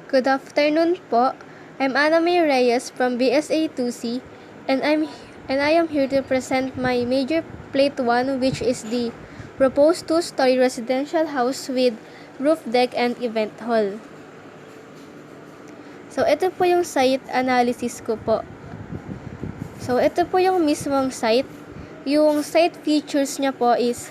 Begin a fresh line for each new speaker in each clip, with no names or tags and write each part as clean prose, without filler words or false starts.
Good afternoon po. I'm Ana May Reyes from BSA 2C and I am here to present my major plate 1, which is the proposed 2-story residential house with roof deck and event hall. So ito po yung site analysis ko po. So ito po yung mismong site. Yung site features niya po is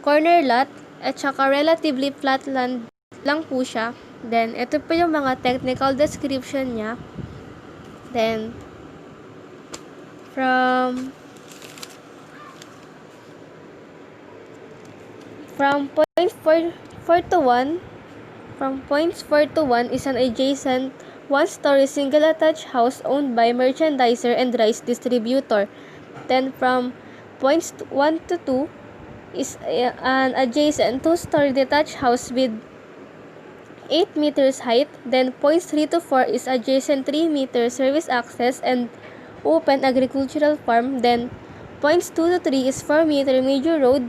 corner lot at saka relatively flat land lang po siya. Then, ito po yung mga technical description niya. Then, from points 4 to 1, from points 4 to 1 is an adjacent 1-story single attached house owned by merchandiser and rice distributor. Then, from points 1 to 2 is an adjacent 2-story detached house with 8 meters height. Then points 3 to 4 is adjacent 3 meter service access and open agricultural farm. Then points 2 to 3 is 4 meter major road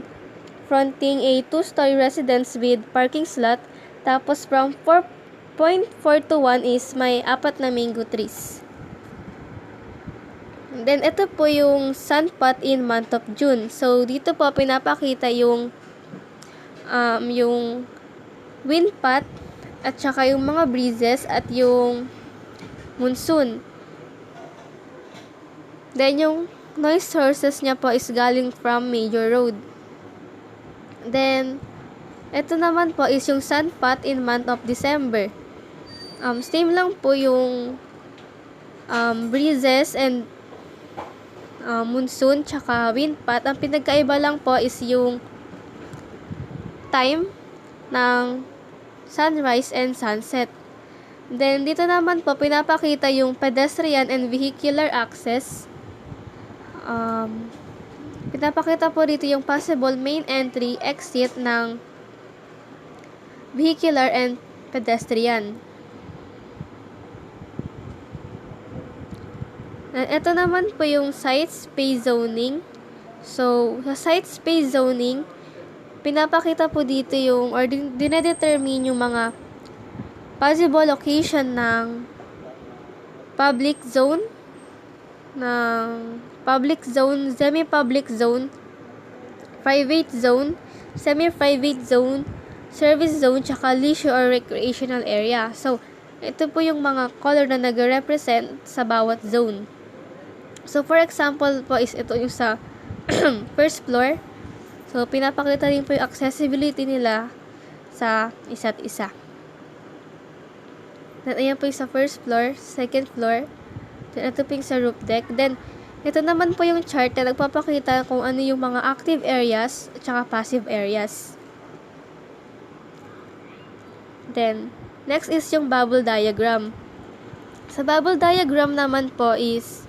fronting a 2-story residence with parking slot. Tapos from 4.4 to 1 is may 4 na mango trees. Then ito po yung sunpot in month of June. So dito po pinapakita yung wind path at saka yung mga breezes at yung monsoon. Then yung noise sources niya po is galing from major road. Then ito naman po is yung sunpath in month of December. Same lang po yung breezes and monsoon tsaka wind path. Ang pinagkaiba lang po is yung time ng sunrise and sunset. Then, dito naman po, pinapakita yung pedestrian and vehicular access. Pinapakita po dito yung possible main entry, exit ng vehicular and pedestrian. And ito naman po yung site space zoning. So, sa site space zoning, pinapakita po dito yung or dinedetermine yung mga possible location ng public zone, semi-public zone, private zone, semi-private zone, service zone, tsaka leisure or recreational area. So, ito po yung mga color na nag-represent sa bawat zone. So, for example po is ito yung sa first floor. So, pinapakita rin po yung accessibility nila sa isa't isa. Then, ayan po yung sa first floor, second floor. Then, ito po yung sa roof deck. Then, ito naman po yung chart na nagpapakita kung ano yung mga active areas at saka passive areas. Then, next is yung bubble diagram. Sa bubble diagram naman po is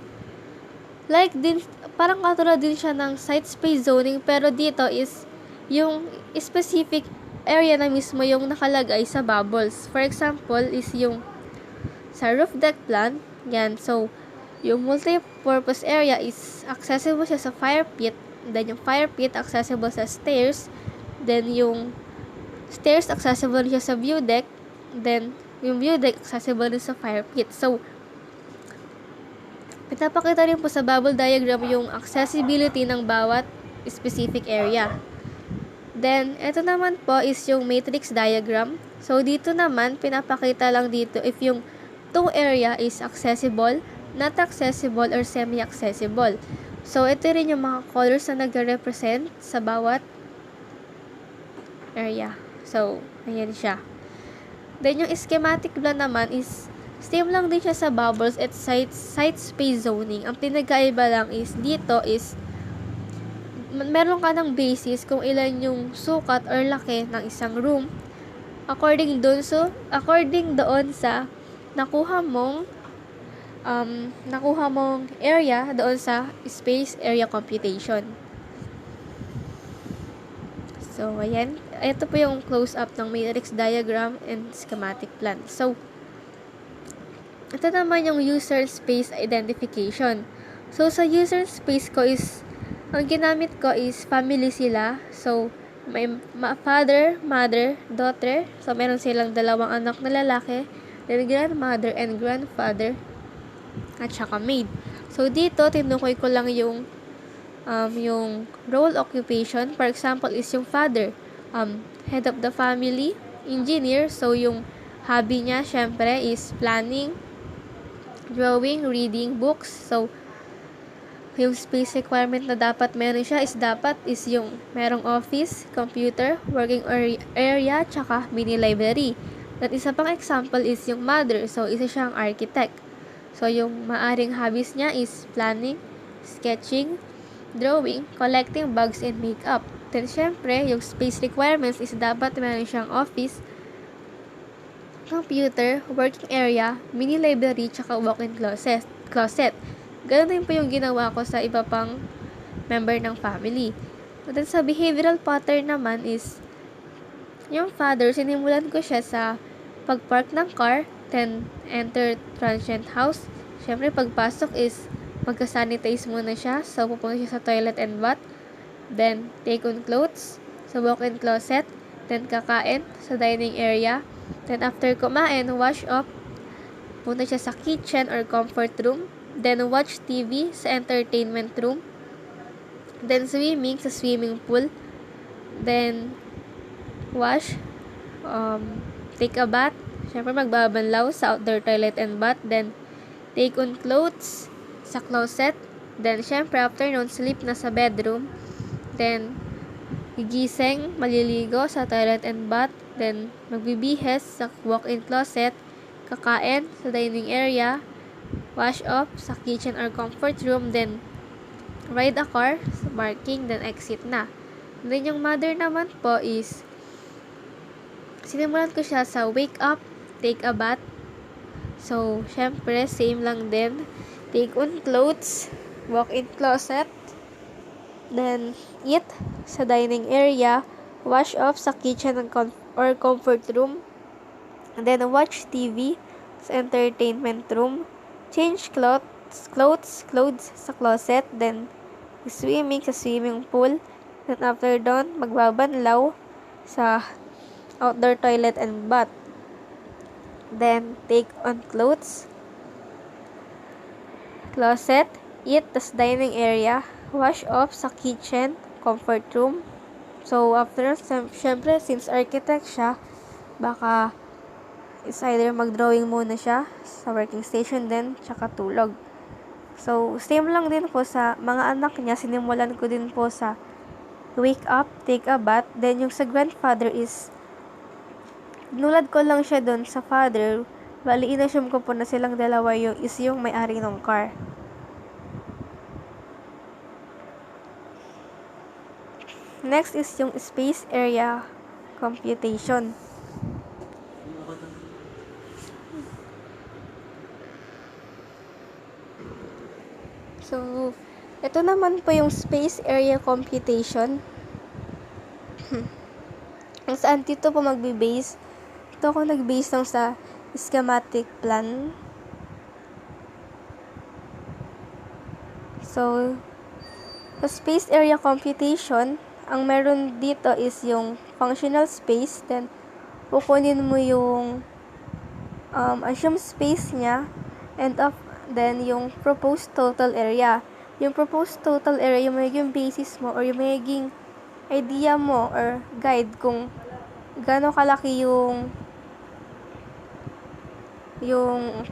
parang katulad din siya ng site space zoning, pero dito is yung specific area na mismo yung nakalagay sa bubbles. For example, is yung sa roof deck plan, yan. So, yung multi-purpose area is accessible siya sa fire pit. Then, yung fire pit accessible sa stairs. Then, yung stairs accessible siya sa view deck. Then, yung view deck accessible din sa fire pit. So, pinapakita rin po sa bubble diagram yung accessibility ng bawat specific area. Then, ito naman po is yung matrix diagram. So, dito naman, pinapakita lang dito if yung 2 area is accessible, not accessible, or semi-accessible. So, ito rin yung mga colors na nag-represent sa bawat area. So, ayan siya. Then, yung schematic plan naman is same lang din siya sa bubbles at site space zoning. Ang pinagkaiba lang is dito is meron ka ng basis kung ilan yung sukat or laki ng isang room according doon sa nakuha mong area doon sa space area computation. So, ayan. Ito po yung close-up ng matrix diagram and schematic plan. So, ito naman yung user space identification. So, sa user space ko is, ang ginamit ko is family sila. So, may father, mother, daughter. So, meron silang 2 anak na lalaki. then grandmother and grandfather, at saka maid. So, dito, tinukoy ko lang yung role occupation. For example, is yung father, head of the family, engineer. So, yung hobby niya, syempre, is planning, drawing, reading books. So, yung space requirement na dapat meron siya is yung merong office, computer, working area, tsaka mini library. At isa pang example is yung mother. So, isa siyang architect. So, yung maaring hobbies niya is planning, sketching, drawing, collecting bugs, and makeup. Then, syempre, yung space requirements is dapat meron siyang office, computer, working area, mini library, tsaka walk-in closet. Ganun din po yung ginawa ko sa iba pang member ng family. At then sa behavioral pattern naman is, yung father, sinimulan ko siya sa pag-park ng car, then enter transient house. Siyempre, pagpasok is magka-sanitize muna siya. So, pupunta siya sa toilet and bath. Then, take on clothes sa walk-in closet. Then, kakain sa dining area. Then, after kumain, wash up. Punta siya sa kitchen or comfort room. Then, watch TV sa entertainment room. Then, swimming sa swimming pool. Then, wash. Take a bath. Siyempre, magbabanlaw sa outdoor toilet and bath. Then, take on clothes sa closet. Then, syempre, afternoon, sleep na sa bedroom. Then, gigising, maliligo sa toilet and bath. Then, magbibihes sa walk-in closet. Kakain sa dining area. Wash up sa kitchen or comfort room. Then, ride a car sa parking. Then, exit na. Then, yung mother naman po is, sinimulan ko siya sa wake up, take a bath. So, syempre, same lang din. Take on clothes, walk in closet, then eat sa dining area, wash off sa kitchen or comfort room, and then watch TV sa entertainment room, change clothes sa closet, then swimming sa swimming pool, then after doon, magbabanlaw sa outdoor toilet and bath. Then, take on clothes, closet, eat, tas dining area, wash off sa kitchen, comfort room. So, after, syempre, since architect siya, baka is either mag-drawing muna siya sa working station din, tsaka tulog. So, same lang din po sa mga anak niya, sinimulan ko din po sa wake up, take a bath. Then, yung sa grandfather is, nulad ko lang siya dun sa father. Bali, inassume ko po na silang dalawa yung may-ari ng car. Next is yung space area computation. So, ito naman po yung space area computation. Ang saan dito po magbe-base? Ito ako nag-base lang sa schematic plan. So, sa space area computation, ang meron dito is yung functional space. Then, kukunin mo yung assumed space niya. And then, yung proposed total area. Yung proposed total area, yung magiging basis mo or yung magiging idea mo or guide kung gaano kalaki yung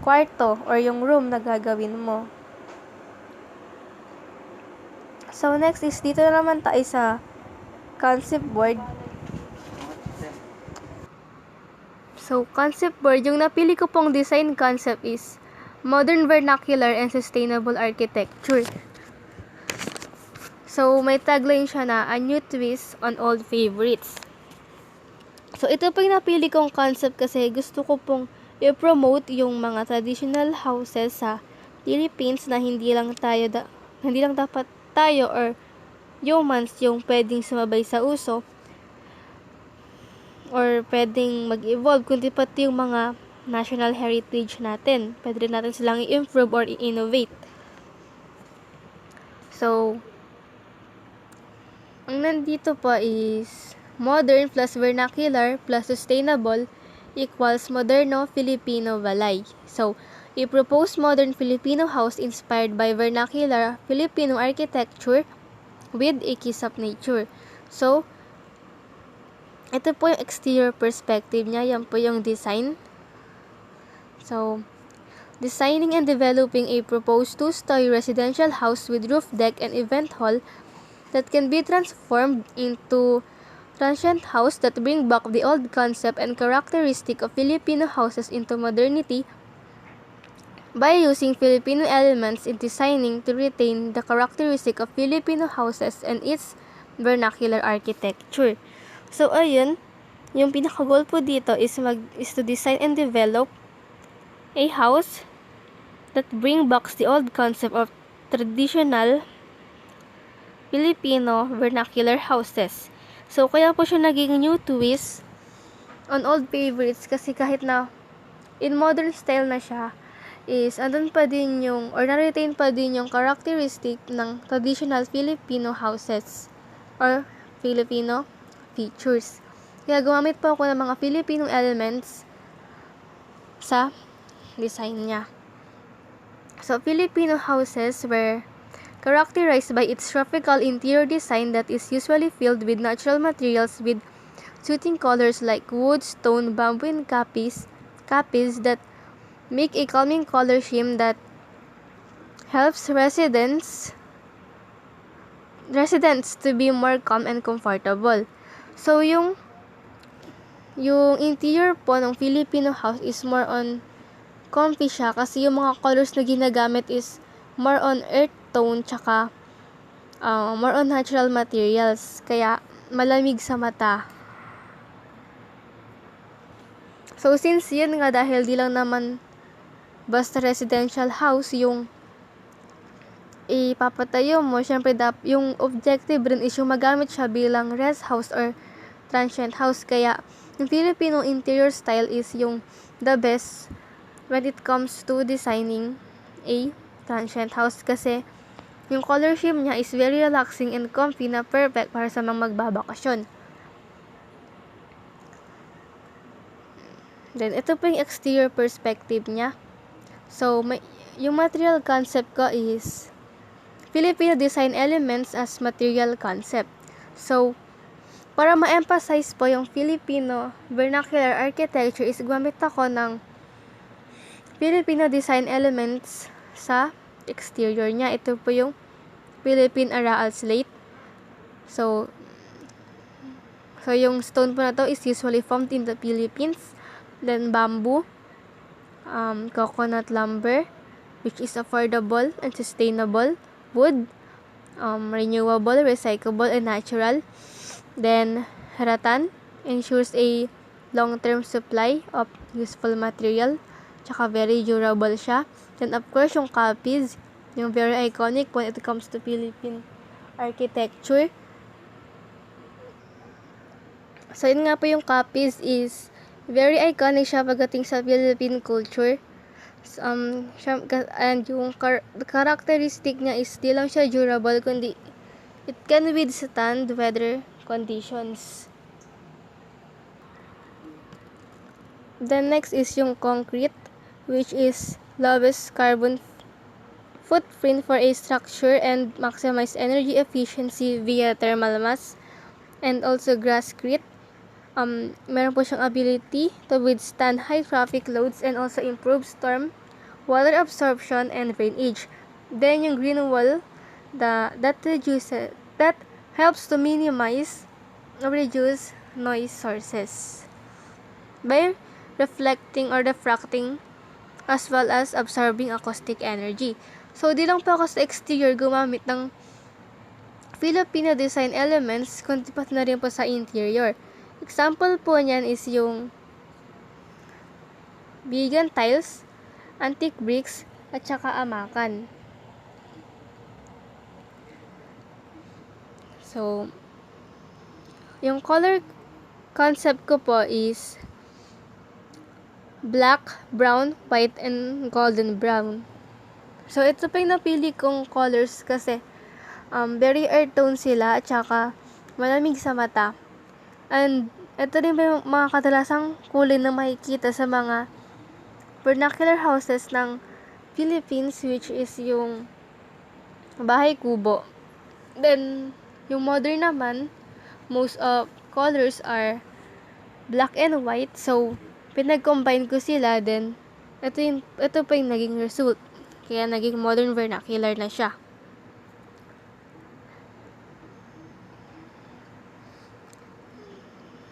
kwarto or yung room na gagawin mo. So, next is dito na naman tayo sa concept board. So, concept board, yung napili ko pong design concept is Modern Vernacular and Sustainable Architecture. So, may tagline siya na A New Twist on Old Favorites. So, ito po yung napili kong concept kasi gusto ko pong i-promote yung mga traditional houses sa Philippines na hindi lang dapat tayo or humans yung pwedeng sumabay sa uso or pwedeng mag-evolve, kundi pati yung mga national heritage natin. Pwede rin natin silang i-improve or i-innovate. So, ang nandito po is modern plus vernacular plus sustainable equals moderno Filipino balay. So, a proposed modern Filipino house inspired by vernacular Filipino architecture with a kiss of nature. So, ito po yung exterior perspective niya. Yan po yung design. So, designing and developing a proposed two-story residential house with roof deck and event hall that can be transformed into transient house that bring back the old concept and characteristic of Filipino houses into modernity by using Filipino elements in designing to retain the characteristic of Filipino houses and its vernacular architecture. So, ayun, yung pinaka-goal po dito is to design and develop a house that bring back the old concept of traditional Filipino vernacular houses. So, kaya po siya naging new twist on old favorites kasi kahit na in modern style na siya, is andun pa din yung, or na-retain pa din yung characteristic ng traditional Filipino houses or Filipino features. Kaya gumamit po ako ng mga Filipino elements sa design niya. So, Filipino houses were characterized by its tropical interior design that is usually filled with natural materials with suiting colors like wood, stone, bamboo, and capis that make a calming color scheme that helps residents to be more calm and comfortable. So, yung interior po ng Filipino house is more on comfy siya kasi yung mga colors na ginagamit is more on earth tone tsaka more on natural materials. Kaya, malamig sa mata. So, since yun nga dahil di lang naman basta residential house yung ipapatayo mo, syempre yung objective rin is yung magamit siya bilang rest house or transient house. Kaya, yung Filipino interior style is yung the best when it comes to designing a transient house kasi yung color scheme niya is very relaxing and comfy na perfect para sa mga magbabakasyon. Then, ito po yung exterior perspective niya. So, yung material concept ko is Filipino design elements as material concept. So, para ma-emphasize po yung Filipino vernacular architecture is gumamit ako ng Filipino design elements sa exterior niya. Ito po yung Philippine Araal Slate. So yung stone po na to is usually formed in the Philippines. Then bamboo, coconut lumber, which is affordable and sustainable. Wood, renewable, recyclable, and natural. Then, rattan ensures a long-term supply of useful material. Tsaka very durable siya. Then, of course, yung capis, yung very iconic when it comes to Philippine architecture. So, yun nga po yung capis is very iconic siya pagdating sa Philippine culture. And yung characteristic niya is di lang siya durable, kundi it can withstand weather conditions. Then next is yung concrete, which is lowest carbon footprint for a structure and maximize energy efficiency via thermal mass. And also grasscrete. Meron po siyang ability to withstand high traffic loads and also improve storm water absorption and drainage. Then yung green wall, that helps to minimize or reduce noise sources by reflecting or diffracting as well as absorbing acoustic energy. So, di lang po ako sa exterior gumamit ng Filipino design elements, kundi pati na rin po sa interior. Example po niyan is yung vegan tiles, antique bricks, at saka amakan. So, yung color concept ko po is black, brown, white, and golden brown. So, ito pa yung napili kong colors kasi very earth tone sila at saka malamig sa mata. And Ito rin ba yung mga kadalasang kulay na makikita sa mga vernacular houses ng Philippines, which is yung bahay kubo. Then, yung modern naman, most of colors are black and white. So, pinag-combine ko sila, then ito pa yung naging result. Kaya naging modern vernacular na siya.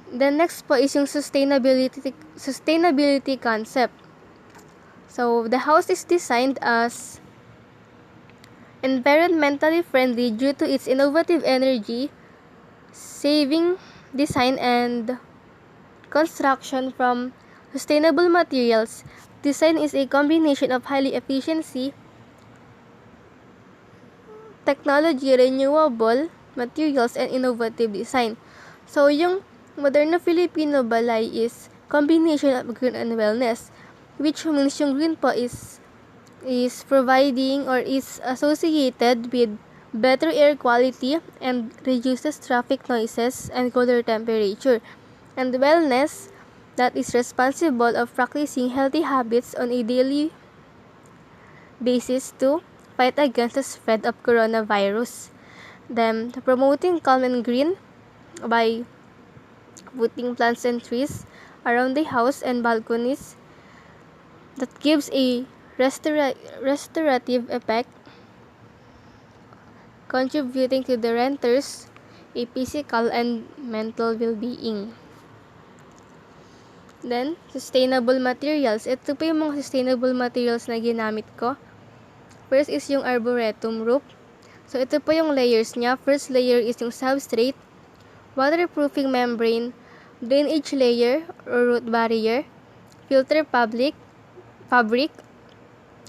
Then next po is yung sustainability concept. So, the house is designed as environmentally friendly due to its innovative energy saving design and construction from sustainable materials. Design is a combination of highly efficiency, technology, renewable materials, and innovative design. So, yung modern na Filipino balay is combination of green and wellness, which means yung green po is providing or is associated with better air quality and reduces traffic noises and cooler temperature. And wellness, that is responsible of practicing healthy habits on a daily basis to fight against the spread of coronavirus. Then, promoting calm and green by putting plants and trees around the house and balconies that gives a restorative effect, contributing to the renters a physical and mental well-being. Then, sustainable materials. Ito po yung mga sustainable materials na ginamit ko. First is yung arboretum roof. So, ito po yung layers niya. First layer is yung substrate, waterproofing membrane, drainage layer or root barrier, filter fabric,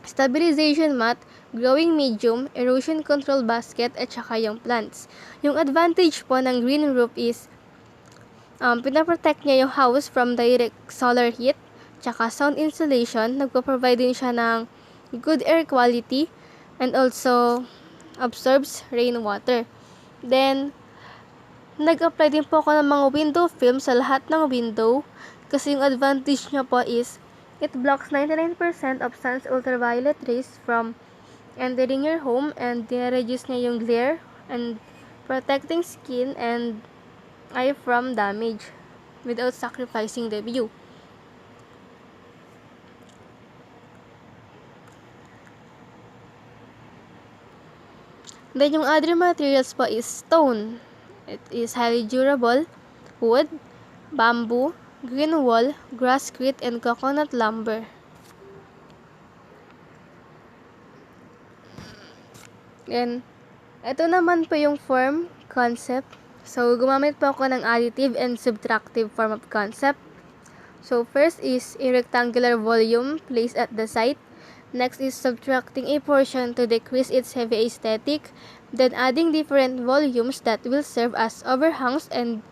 stabilization mat, growing medium, erosion control basket, at saka yung plants. Yung advantage po ng green roof is pinaprotect niya yung house from direct solar heat, tsaka sound insulation. Nagpo-provide din siya ng good air quality and also absorbs rainwater. Then, nag-apply din po ako ng mga window film sa lahat ng window kasi yung advantage niya po is it blocks 99% of sun's ultraviolet rays from entering your home and reduce niya yung glare and protecting skin and eye from damage without sacrificing the view. Then yung other materials po is stone. It is highly durable, wood, bamboo, green wall, grasscrete, and coconut lumber. And ito naman po yung form concept. So, gumamit po ako ng additive and subtractive form of concept. So, first is a rectangular volume placed at the site. Next is subtracting a portion to decrease its heavy aesthetic. Then adding different volumes that will serve as overhangs and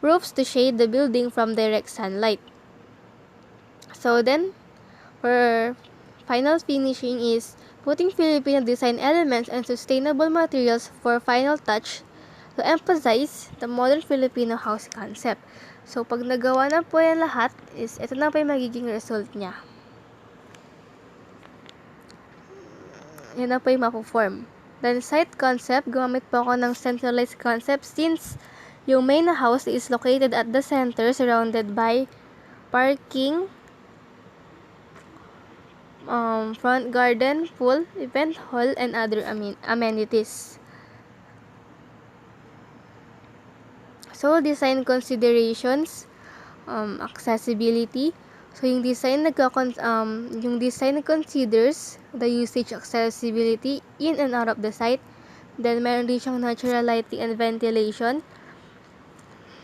roofs to shade the building from direct sunlight. So then, for final finishing is putting Filipino design elements and sustainable materials for final touch to emphasize the modern Filipino house concept. So, pag nagawa na po yan lahat, is ito na po yung magiging result niya. Yan na po yung mapo-form. Then, site concept, gumamit po ako ng centralized concept since yung main house is located at the center surrounded by parking, front garden, pool, event hall, and other amenities. So, design considerations, accessibility. So, yung design considers the usage accessibility in and out of the site. Then, meron din siyang natural lighting and ventilation.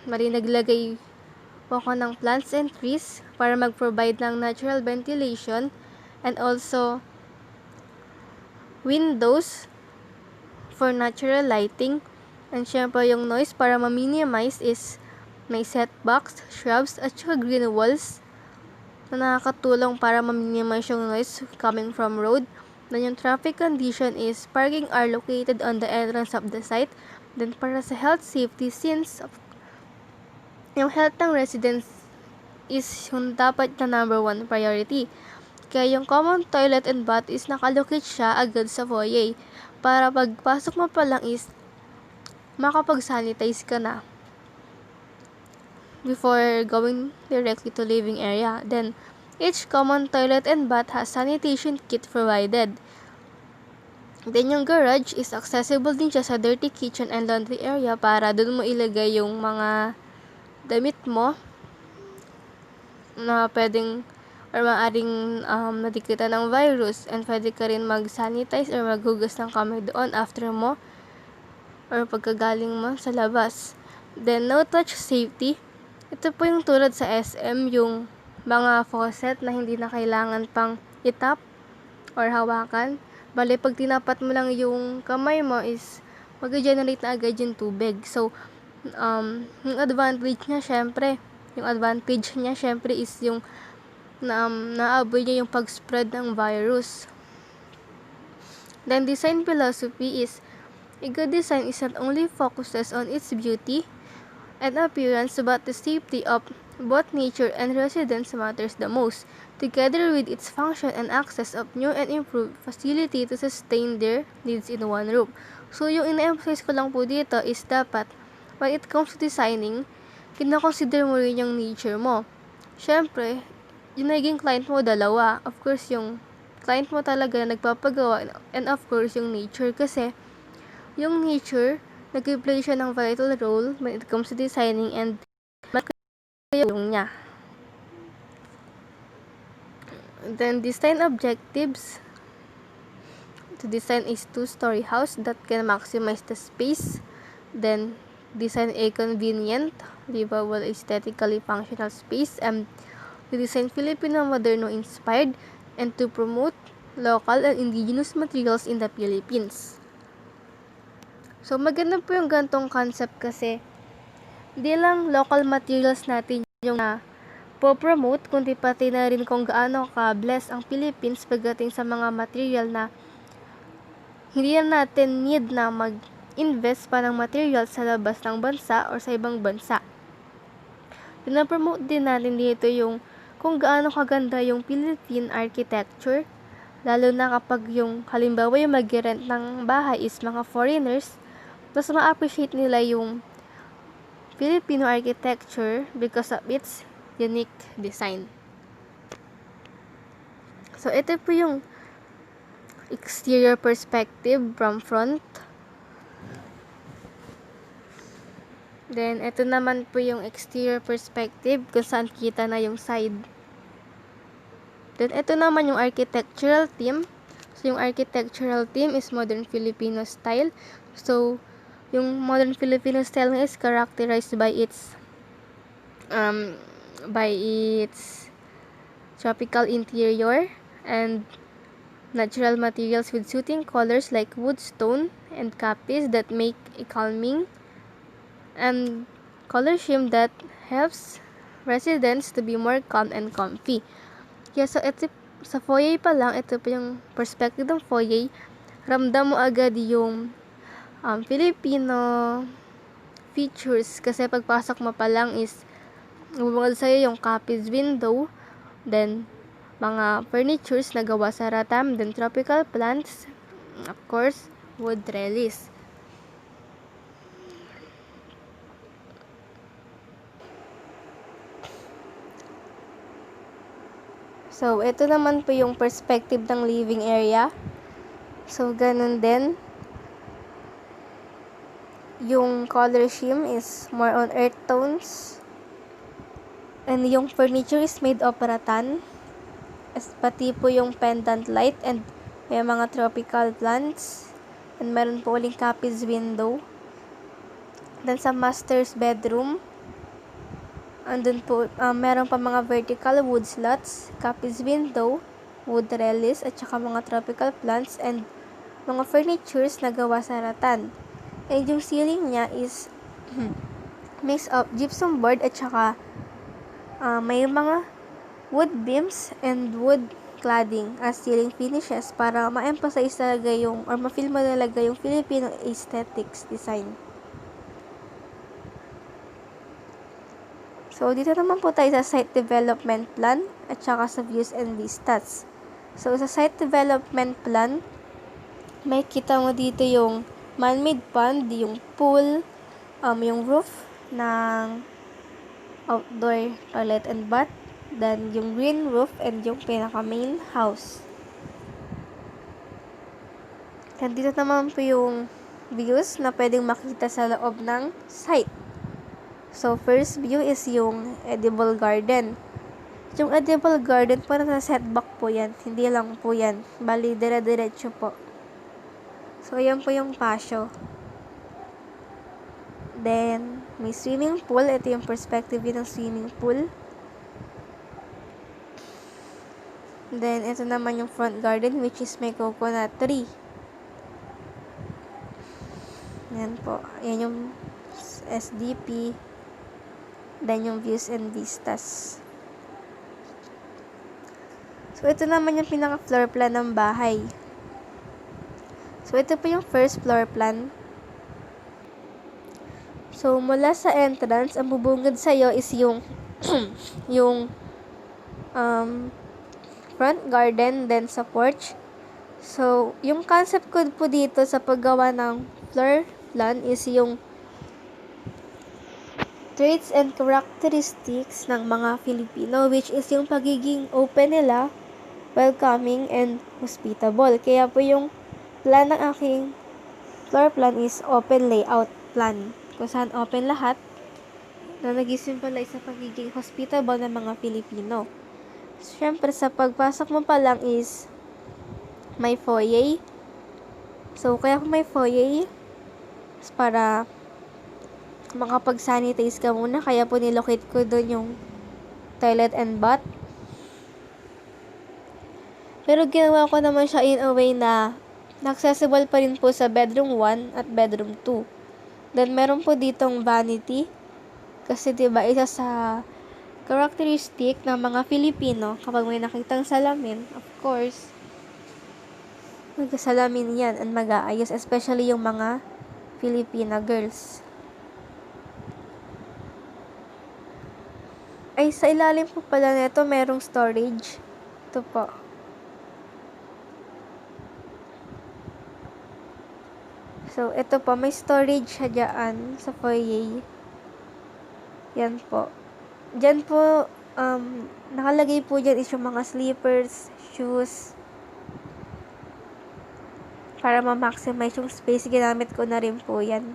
Naglagay po ako ng plants and trees para mag-provide ng natural ventilation and also windows for natural lighting. And syempre yung noise para ma-minimize is may setbacks, shrubs, at saka green walls na nakakatulong para ma-minimize yung noise coming from road. Then yung traffic condition is parking are located on the entrance of the site. Then para sa health safety, since yung health ng residents is yung dapat na number 1 priority. Kaya yung common toilet and bath is nakalocate siya agad sa foyer para pagpasok mo pa lang is makapag-sanitize ka na before going directly to living area. Then, each common toilet and bath has sanitation kit provided. Then, yung garage is accessible din siya sa dirty kitchen and laundry area para dun mo ilagay yung mga damit mo na pwedeng or maaring nadikitan ng virus, and pwede ka rin mag-sanitize or maghugas ng kamay doon after mo or pagkagaling mo sa labas. Then, no-touch safety. Ito po yung tulad sa SM, yung mga faucet na hindi na kailangan pang itap or hawakan. Bale, pag tinapat mo lang yung kamay mo is mag-generate na agad yung tubig. So, yung advantage niya syempre is yung naaboy niya yung pag-spread ng virus. Then, design philosophy is a good design is not only focuses on its beauty and appearance, but the safety of both nature and residents matters the most, together with its function and access of new and improved facility to sustain their needs in one room. So, yung ina-emphasize ko lang po dito is dapat, when it comes to designing, kinakonsider mo rin yung nature mo. Syempre, yung naging client mo, dalawa. Of course, yung client mo talaga na nagpapagawa, and of course, yung nature. Kasi, yung nature, nag-play siya ng vital role when it comes to designing and yung niya. Then, design objectives. To design a 2-story house that can maximize the space. Then, design a convenient, livable, aesthetically functional space. And to design Filipino moderno-inspired and to promote local and indigenous materials in the Philippines. So, maganda po yung gantong concept kasi di lang local materials natin yung po-promote, kundi pati na rin kung gaano ka-bless ang Philippines pagdating sa mga material na hindi na natin need na mag-invest pa ng material sa labas ng bansa o sa ibang bansa. Pinapromote din natin dito yung kung gaano kaganda yung Philippine architecture, lalo na kapag yung halimbawa yung mag-rent ng bahay is mga foreigners, mas ma-appreciate nila yung Filipino architecture because of its unique design. So, ito po yung exterior perspective from front. Then, ito naman po yung exterior perspective kung saan kita na yung side. Then, ito naman yung architectural theme. So, yung architectural theme is modern Filipino style. So, yung modern Filipino style is characterized by its tropical interior and natural materials with suiting colors like wood, stone, and kapis that make a calming and color scheme that helps residents to be more calm and comfy. Yeah, so ito, sa foyer pa lang, ito pa yung perspective ng foyer. Ramdam mo agad yung Filipino features kasi pagpasok mo pa lang is bumungad sa'yo yung kapis window, then mga furnitures na gawa sa rattan, then tropical plants, of course, wood trellis. So, ito naman po yung perspective ng living area. So, ganun din. Yung color scheme is more on earth tones. And yung furniture is made of rattan. Pati po yung pendant light and may mga tropical plants. And meron po uling kapis window. Then sa master's bedroom, andun po, meron pa mga vertical wood slats, kapis window, wood trellis, at saka mga tropical plants and mga furnitures na gawa sa rattan. And yung ceiling niya is mix of gypsum board at saka may mga wood beams and wood cladding as ceiling finishes para ma-emphasize talaga yung or ma-feel mo talaga yung Filipino aesthetics design. So, dito naman po tayo sa site development plan at saka sa views and vistas. So, sa site development plan, may kita mo dito yung man-made pond, yung pool, yung roof ng outdoor toilet and bath, then yung green roof and yung pinaka main house. Then dito naman po yung views na pwedeng makita sa loob ng site. So, first view is yung edible garden. Yung edible garden po na setback po yan. Hindi lang po yan. Bali, dire-diretso po. So, ayan po yung patio. Then, may swimming pool. Ito yung perspective ng swimming pool. Then, ito naman yung front garden which is may coconut tree. Ayan po. Ayan yung SDP. Then, yung views and vistas. So, ito naman yung pinaka-floor plan ng bahay. So, ito po yung first floor plan. So, mula sa entrance, ang bubungad sa'yo is yung yung front garden, then sa porch. So, yung concept ko po dito sa paggawa ng floor plan is yung traits and characteristics ng mga Filipino, which is yung pagiging open nila, welcoming, and hospitable. Kaya po yung plan ng aking floor plan is open layout plan, kung saan open lahat na nag-symbolize sa pagiging hospitable ng mga Filipino. Siyempre, sa pagpasok mo pa lang is may foyer. So, kaya kung may foyer, para makapag-sanitize ka muna, kaya po nilocate ko doon yung toilet and bath. Pero ginawa ko naman siya in a way na accessible pa rin po sa bedroom 1 at bedroom 2. Then, meron po ditong vanity. Kasi diba, isa sa characteristic ng mga Filipino, kapag may nakitang salamin, of course, mag-salamin yan and mag-aayos, especially yung mga Filipina girls. Ay, sa ilalim po pala nito, merong storage. Ito po. So, ito po, may storage siya dyan sa foyer. Yan po. Dyan po, nakalagay po dyan is yung mga slippers, shoes. Para ma-maximize yung space, ginamit ko na rin po yan.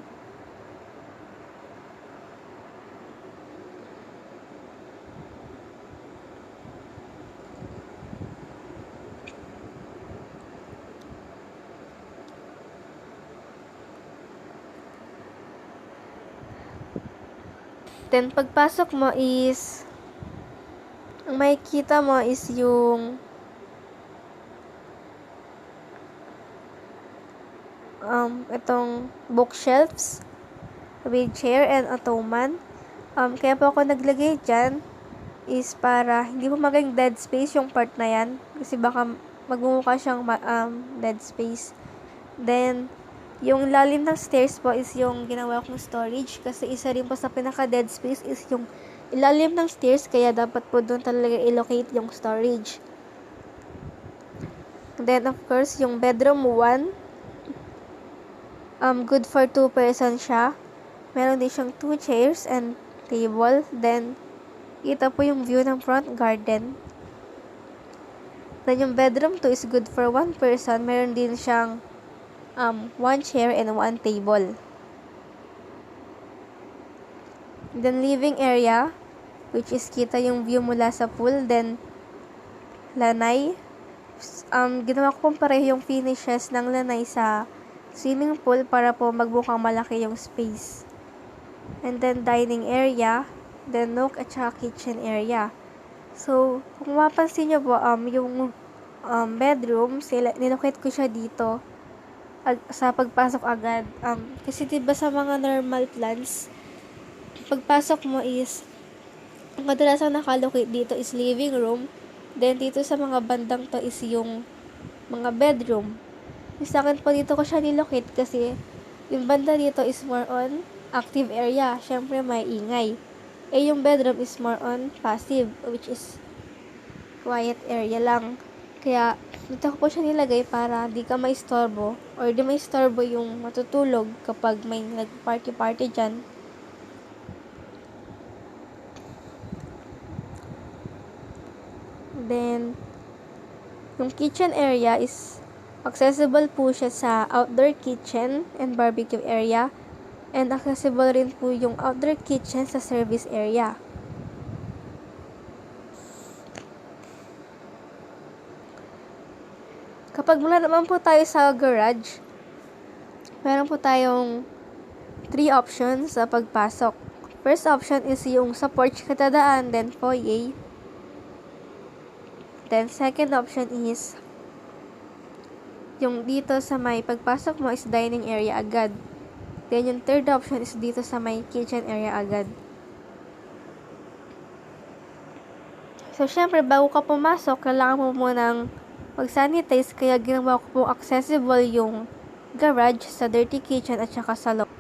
Then, pagpasok mo is, ang makikita mo is yung itong bookshelves with chair and ottoman. Kaya po ako naglagay dyan is para hindi po maging dead space yung part na yan. Kasi baka magmumukha siyang dead space. Then, yung lalim ng stairs po is yung ginawa kong storage. Kasi isa rin po sa pinaka-dead space is yung ilalim ng stairs. Kaya dapat po doon talaga i-locate yung storage. Then, of course, yung bedroom 1, good for 2 person siya. Meron din siyang 2 chairs and table. Then, ito po yung view ng front garden. Then, yung bedroom 2 is good for 1 person. Meron din siyang 1 chair and 1 table. Then, living area, which is kita yung view mula sa pool. Then, lanay. Ginawa ko pong pareho yung finishes ng lanay sa swimming pool para po magbukang malaki yung space. And then, dining area, then nook at saka kitchen area. So, kung mapansin nyo po, yung bedroom, nilocate ko siya dito sa pagpasok agad. Kasi diba sa mga normal plans, pagpasok mo is, ang kadalasang nakalocate dito is living room. Then, dito sa mga bandang to is yung mga bedroom. Sa akin po dito ko siya nilocate kasi yung banda dito is more on active area. Syempre, may ingay. Yung bedroom is more on passive, which is quiet area lang. Kaya, dito ko po siya nilagay para di ka maistorbo or di maistorbo yung matutulog kapag may nag-party-party dyan. Then, yung kitchen area is accessible po siya sa outdoor kitchen and barbecue area, and accessible rin po yung outdoor kitchen sa service area. Kapag mula naman po tayo sa garage, meron po tayong 3 options sa pagpasok. First option is yung sa porch ka dadaan, then foyer. Then second option is yung dito sa may pagpasok mo is dining area agad. Then yung third option is dito sa may kitchen area agad. So, syempre, bago ka pumasok, kailangan mo munang mag-sanitize, kaya ginawa ko po accessible yung garage sa dirty kitchen at saka sa loob.